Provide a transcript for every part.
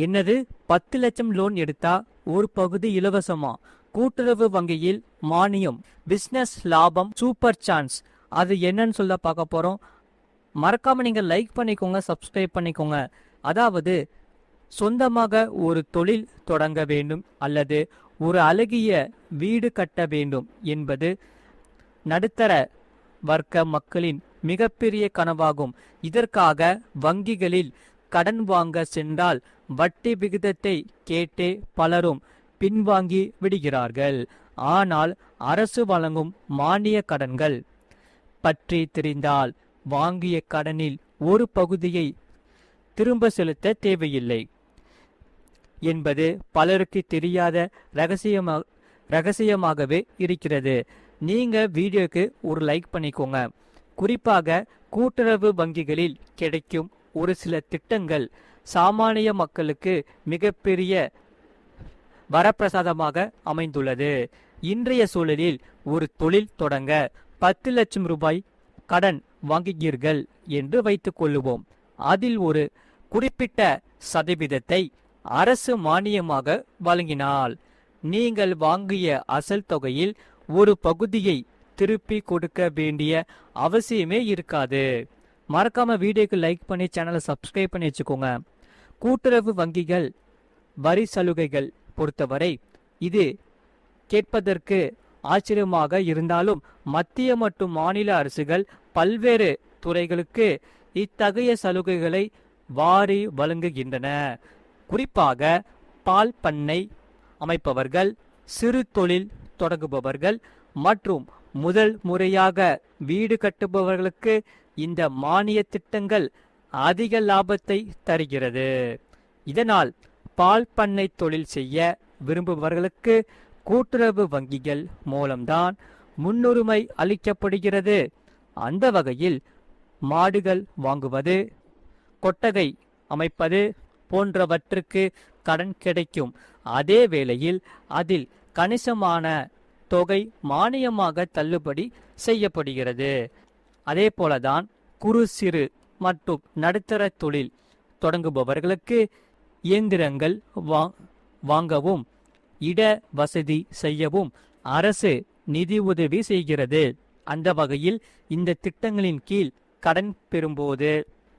என்னது 10 லட்சம் லோன் எடுத்தா ஒரு பகுதி இலவசமா? கூட்டுறவு வங்கியில் மானியம், பிசினஸ் லாபம், சூப்பர் சான்ஸ். அது என்னன்னு சொல்ல பார்க்க போறோம். மறக்காம நீங்க லைக் பண்ணிக்கோங்க, சப்ஸ்கிரைப் பண்ணிக்கோங்க. அதாவது சொந்தமாக ஒரு தொழில் தொடங்க வேண்டும் அல்லது ஒரு அழகிய வீடு கட்ட வேண்டும் என்பது நடுத்தர வர்க்க மக்களின் மிகப்பெரிய கனவாகும். இதற்காக வங்கிகளில் கடன் வாங்க சென்றால் வட்டி விகிதத்தை கேட்டே பலரும் பின்வாங்கி விடுகிறார்கள். ஆனால் அரசு வழங்கும் மானிய கடன்கள் பற்றி தெரிந்தால் வாங்கிய கடனில் ஒரு பகுதியை திரும்ப செலுத்த தேவையில்லை என்பது பலருக்கு தெரியாத ரகசியமாகவே இருக்கிறது. நீங்க வீடியோக்கு ஒரு லைக் பண்ணிக்கோங்க. குறிப்பாக கூட்டுறவு வங்கிகளில் கிடைக்கும் ஒரு சில திட்டங்கள் சாமானிய மக்களுக்கு மிகப்பெரிய வரப்பிரசாதமாக அமைந்துள்ளது. இன்றைய சூழலில் ஒரு தொழில் தொடங்க 10 லட்சம் ரூபாய் கடன் வாங்குகிறீர்கள் என்று வைத்துக் கொள்ளுவோம். அதில் ஒரு குறிப்பிட்ட சதவீதத்தை அரசு மானியமாக வழங்கினால் நீங்கள் வாங்கிய அசல் தொகையில் ஒரு பகுதியை திருப்பி கொடுக்க வேண்டிய அவசியமே இருக்காது. மறக்காம வீடியோக்கு லைக் பண்ணி சேனலை சப்ஸ்கிரைப் பண்ணி வச்சுக்கோங்க. கூட்டுறவு வங்கிகள் வரி சலுகைகள் பொறுத்தவரை இது கேட்பதற்கு ஆச்சரியமாக இருந்தாலும் மத்திய மற்றும் மாநில அரசுகள் பல்வேறு துறைகளுக்கு இத்தகைய சலுகைகளை வாரி வழங்குகின்றன. குறிப்பாக பால் பண்ணை அமைப்பவர்கள், சிறு தொழில் தொடங்குபவர்கள் மற்றும் முதல் முறையாக வீடு கட்டுபவர்களுக்கு இந்த மானிய திட்டங்கள் அதிக லாபத்தை தருகிறது. இதனால் பால் பண்ணை தொழில் செய்ய விரும்புபவர்களுக்கு கூட்டுறவு வங்கிகள் மூலம்தான் முன்னுரிமை அளிக்கப்படுகிறது. அந்த வகையில் மாடுகள் வாங்குவது, கொட்டகை அமைப்பது போன்றவற்றுக்கு கடன் கிடைக்கும். அதே வேளையில் அதில் கணிசமான தொகை மானியமாக தள்ளுபடி செய்யப்படுகிறது. அதே போலதான் குறு சிறு மற்றும் நடுத்தர தொழில் தொடங்குபவர்களுக்கு இயந்திரங்கள் வாங்கவும் இட வசதி செய்யவும் அரசு நிதி உதவி செய்கிறது. அந்த வகையில் இந்த திட்டங்களின் கீழ் கடன் பெறும்போது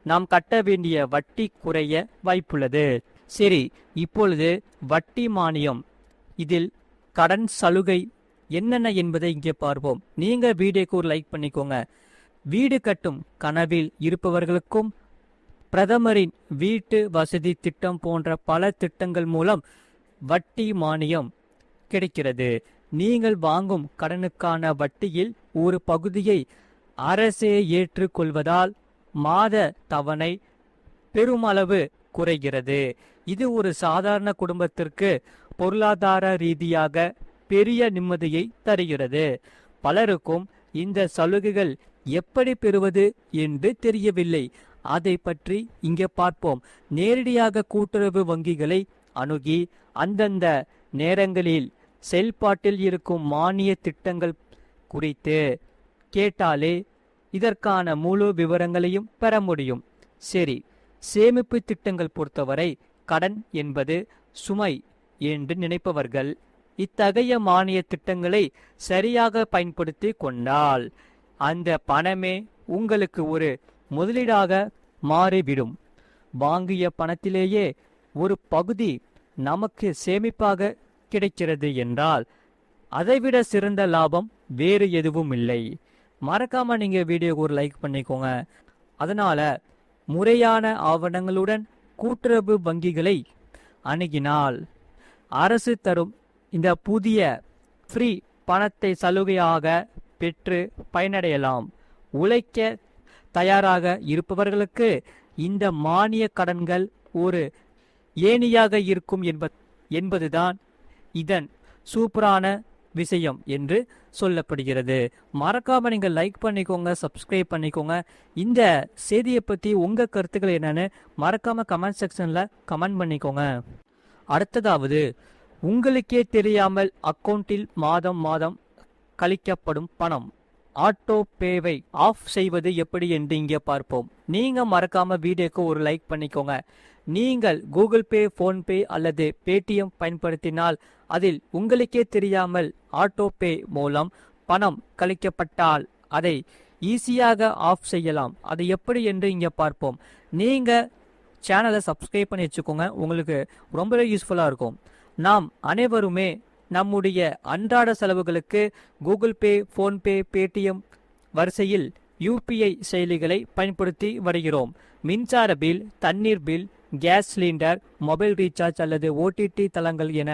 நாம் கட்ட வேண்டிய வட்டி குறைய வாய்ப்புள்ளது. சரி, இப்பொழுது வட்டி மானியம், இதில் கடன் சலுகை என்னென்ன என்பதை இங்கே பார்ப்போம். நீங்க வீடியோக்கு ஒரு லைக் பண்ணிக்கோங்க. வீடு கட்டும் கனவில் இருப்பவர்களுக்கும் பிரதமரின் வீட்டு வசதி திட்டம் போன்ற பல திட்டங்கள் மூலம் வட்டி மானியம் கிடைக்கிறது. நீங்கள் வாங்கும் கடனுக்கான வட்டியில் ஒரு பகுதியை அரசே ஏற்றுக்கொள்வதால் மாத தவணை பெருமளவு குறைகிறது. இது ஒரு சாதாரண குடும்பத்திற்கு பொருளாதார ரீதியாக பெரிய நிம்மதியை தருகிறது. பலருக்கும் இந்த சலுகைகள் எப்படி பெறுவது என்று தெரியவில்லை. அதை பற்றி இங்கே பார்ப்போம். நேரடியாக கூட்டுறவு வங்கிகளை அணுகி அந்தந்த நேரங்களில் செயல்பாட்டில் இருக்கும் மானிய திட்டங்கள் குறித்து கேட்டாலே இதற்கான முழு விவரங்களையும் பெற முடியும். சரி, சேமிப்பு திட்டங்கள் பொறுத்தவரை கடன் என்பது சுமை என்று நினைப்பவர்கள் இத்தகைய மானிய திட்டங்களை சரியாக பயன்படுத்தி கொண்டால் அந்த பணமே உங்களுக்கு ஒரு முதலீடாக மாறிவிடும். வாங்கிய பணத்திலேயே ஒரு பகுதி நமக்கு சேமிப்பாக கிடைக்கிறது என்றால் அதைவிட சிறந்த லாபம் வேறு எதுவும் இல்லை. மறக்காம நீங்க வீடியோக்கு ஒரு லைக் பண்ணிக்கோங்க. அதனால முறையான ஆவணங்களுடன் கூட்டுறவு வங்கிகளை அணுகினால் அரசு தரும் இந்த புதிய ஃப்ரீ பணத்தை சலுகையாக பெற்று பயனடையலாம். உழைக்க தயாராக இருப்பவர்களுக்கு இந்த மானிய கடன்கள் ஒரு ஏணியாக இருக்கும் என்பதுதான் இதன் சூப்பரான விஷயம் என்று சொல்லப்படுகிறது. மறக்காம நீங்க லைக் பண்ணிக்கோங்க, சப்ஸ்கிரைப் பண்ணிக்கோங்க. இந்த செய்தியை பத்தி உங்க கருத்துக்கள் என்னன்னு மறக்காம கமெண்ட் செக்ஷன்ல கமெண்ட் பண்ணிக்கோங்க. அடுத்ததாவது, உங்களுக்கே தெரியாமல் அக்கவுண்டில் மாதம் மாதம் கழிக்கப்படும் பணம் ஆட்டோ பேவை ஆஃப் செய்வது எப்படி என்று இங்கே பார்ப்போம். நீங்க மறக்காம வீடியோக்கு ஒரு லைக் பண்ணிக்கோங்க. நீங்கள் கூகுள் பே, போன்பே அல்லது பேடிஎம் பயன்படுத்தினால் அதில் உங்களுக்கே தெரியாமல் ஆட்டோ பே மூலம் பணம் கழிக்கப்பட்டால் அதை ஈஸியாக ஆஃப் செய்யலாம். அது எப்படி என்று இங்கே பார்ப்போம். நீங்கள் சேனலை சப்ஸ்கிரைப் பண்ணி வச்சுக்கோங்க, உங்களுக்கு ரொம்பவே யூஸ்ஃபுல்லாக இருக்கும். நாம் அனைவருமே நம்முடைய அன்றாட செலவுகளுக்கு கூகுள் பே, போன்பே, பேடிஎம் வரிசையில் யூபிஐ செயலிகளை பயன்படுத்தி வருகிறோம். மின்சார பில், தண்ணீர் bill, gas cylinder, mobile recharge அல்லது ஓடிடி தளங்கள் என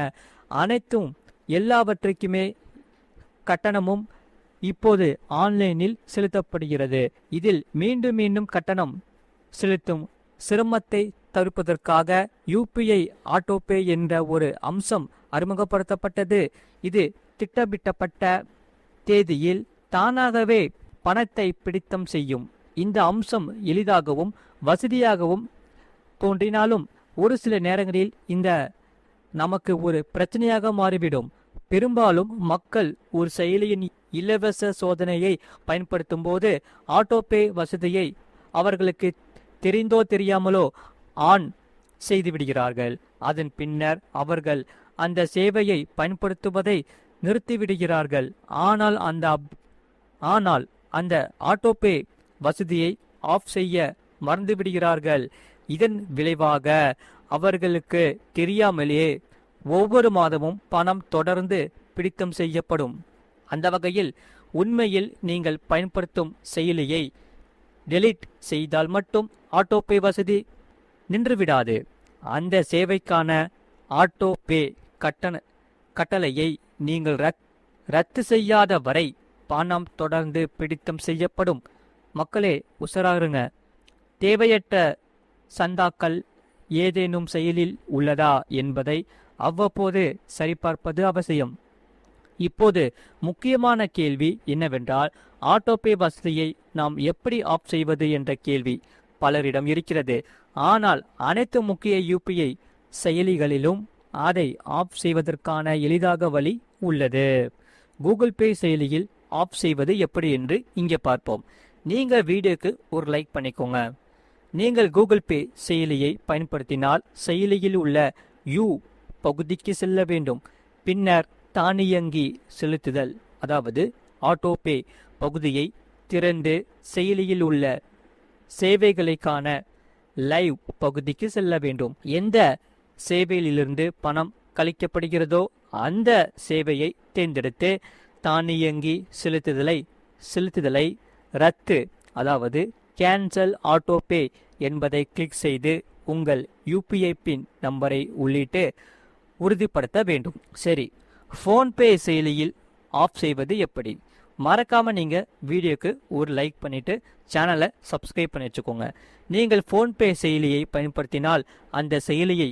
அனைத்தும் எல்லாவற்றுக்குமே கட்டணமும் இப்போது ஆன்லைனில் செலுத்தப்படுகிறது. இதில் மீண்டும் மீண்டும் கட்டணம் செலுத்தும் சிரமத்தை தவிர்ப்பதற்காக யூபிஐ ஆட்டோபே என்ற ஒரு அம்சம் அறிமுகப்படுத்தப்பட்டது. இது திட்டமிட்டப்பட்ட தேதியில் தானாகவே பணத்தை பிடித்தம் செய்யும். இந்த அம்சம் எளிதாகவும் வசதியாகவும் தோன்றினாலும் ஒரு சில நேரங்களில் இந்த நமக்கு ஒரு பிரச்சனையாக மாறிவிடும். பெரும்பாலும் மக்கள் ஒரு செயலியின் இலவச சோதனையை பயன்படுத்தும் போது ஆட்டோபே வசதியை அவர்களுக்கு தெரிந்தோ தெரியாமலோ ஆன் செய்து விடுகிறார்கள். அதன் பின்னர் அவர்கள் அந்த சேவையை பயன்படுத்துவதை நிறுத்திவிடுகிறார்கள். ஆனால் அந்த ஆட்டோபே வசதியை ஆஃப் செய்ய மறந்துவிடுகிறார்கள். இதன் விளைவாக அவர்களுக்கு தெரியாமலே ஒவ்வொரு மாதமும் பணம் தொடர்ந்து பிடித்தம் செய்யப்படும். அந்த வகையில் உண்மையில் நீங்கள் பயன்படுத்தும் செயலியை டெலீட் செய்தால் மட்டும் ஆட்டோபே வசதி நின்றுவிடாது. அந்த சேவைக்கான ஆட்டோபே கட்டளையை நீங்கள் ரத்து செய்யாத வரை பணம் தொடர்ந்து பிடித்தம் செய்யப்படும். மக்களே உஷாராருங்க. தேவையற்ற சந்தாக்கள் ஏதேனும் செயலில் உள்ளதா என்பதை அவ்வப்போது சரிபார்ப்பது அவசியம். இப்போது முக்கியமான கேள்வி என்னவென்றால், ஆட்டோபே வசதியை நாம் எப்படி ஆஃப் செய்வது என்ற கேள்வி பலரிடம் இருக்கிறது. ஆனால் அனைத்து முக்கிய யூபிஐ செயலிகளிலும் அதை ஆஃப் செய்வதற்கான எளிதாக வழி உள்ளது. கூகுள் பே செயலியில் ஆஃப் செய்வது எப்படி என்று இங்கே பார்ப்போம். நீங்கள் வீடியோக்கு ஒரு லைக் பண்ணிக்கோங்க. நீங்கள் கூகுள் பே செயலியை பயன்படுத்தினால் செயலியில் உள்ள யூ பகுதிக்கு செல்ல வேண்டும். பின்னர் தானியங்கி செலுத்துதல் அதாவது ஆட்டோபே பகுதியை திறந்து செயலியில் உள்ள சேவைகளுக்கான லைவ் பகுதிக்கு செல்ல வேண்டும். எந்த சேவையிலிருந்து பணம் கழிக்கப்படுகிறதோ அந்த சேவையை தேர்ந்தெடுத்து தானியங்கி செலுத்துதலை ரத்து அதாவது கேன்சல் ஆட்டோபே என்பதை கிளிக் செய்து உங்கள் யூபிஐ பின் நம்பரை உள்ளிட்டு உறுதிப்படுத்த வேண்டும். சரி, போன்பே செயலியில் ஆஃப் செய்வது எப்படி? மறக்காம நீங்க வீடியோக்கு ஒரு லைக் பண்ணிட்டு சேனலை சப்ஸ்கிரைப் பண்ணி வச்சுக்கோங்க. நீங்கள் போன்பே செயலியை பயன்படுத்தினால் அந்த செயலியை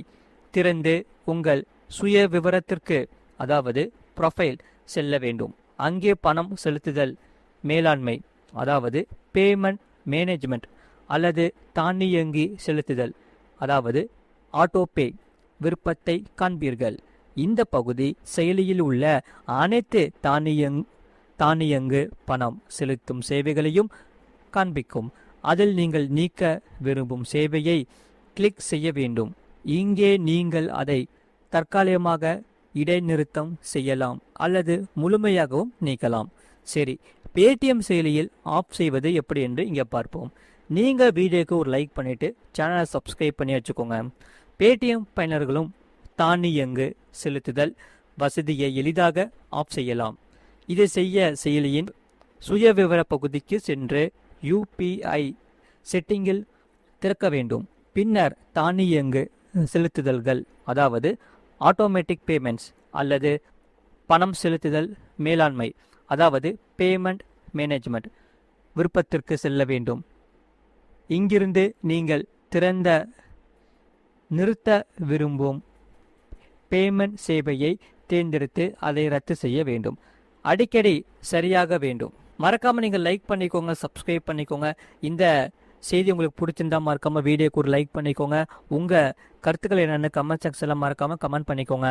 திறந்து உங்கள் சுய விவரத்திற்கு அதாவது ப்ரொஃபைல் செல்ல வேண்டும். அங்கே பணம் செலுத்துதல் மேலாண்மை அதாவது பேமெண்ட் மேனேஜ்மெண்ட் அல்லது தானியங்கி செலுத்துதல் அதாவது ஆட்டோபே விருப்பத்தை காண்பீர்கள். இந்த பகுதி செயலியில் உள்ள அனைத்து தானியங்கு பணம் செலுத்தும் சேவைகளையும் காண்பிக்கும். அதில் நீங்கள் நீக்க விரும்பும் சேவையை கிளிக் செய்ய வேண்டும். இங்கே நீங்கள் அதை தற்காலிகமாக இடைநிறுத்தம் செய்யலாம் அல்லது முழுமையாகவும் நீக்கலாம். சரி, பேடிஎம் செயலியில் ஆஃப் செய்வது எப்படி என்று இங்கே பார்ப்போம். நீங்கள் வீடியோக்கு ஒரு லைக் பண்ணிவிட்டு சேனலை சப்ஸ்கிரைப் பண்ணி வச்சுக்கோங்க. பேடிஎம் பயனர்களும் தானியங்கு செலுத்துதல் வசதியை எளிதாக ஆஃப் செய்யலாம். இதை செய்ய செயலியின் சுய விவர பகுதிக்கு சென்று யூபிஐ செட்டிங்கில் திறக்க வேண்டும். பின்னர் தானியங்கு செலுத்துதல்கள் அதாவது ஆட்டோமேட்டிக் பேமெண்ட்ஸ் அல்லது பணம் செலுத்துதல் மேலாண்மை அதாவது பேமெண்ட் மேனேஜ்மெண்ட் விருப்பத்திற்கு செல்ல வேண்டும். இங்கிருந்து நீங்கள் நிறுத்த விரும்பும் பேமெண்ட் சேவையை தேர்ந்தெடுத்து அதை ரத்து செய்ய வேண்டும். அடிக்கடி சரியாக வேண்டும். மறக்காம நீங்கள் லைக் பண்ணிக்கோங்க, சப்ஸ்கிரைப் பண்ணிக்கோங்க. இந்த செய்தி உங்களுக்கு பிடிச்சிருந்தா மறக்காம வீடியோக்கு ஒரு லைக் பண்ணிக்கோங்க. உங்க கருத்துக்கள் என்னென்னு கமெண்ட் செக்ஷன்ல மறக்காம கமெண்ட் பண்ணிக்கோங்க.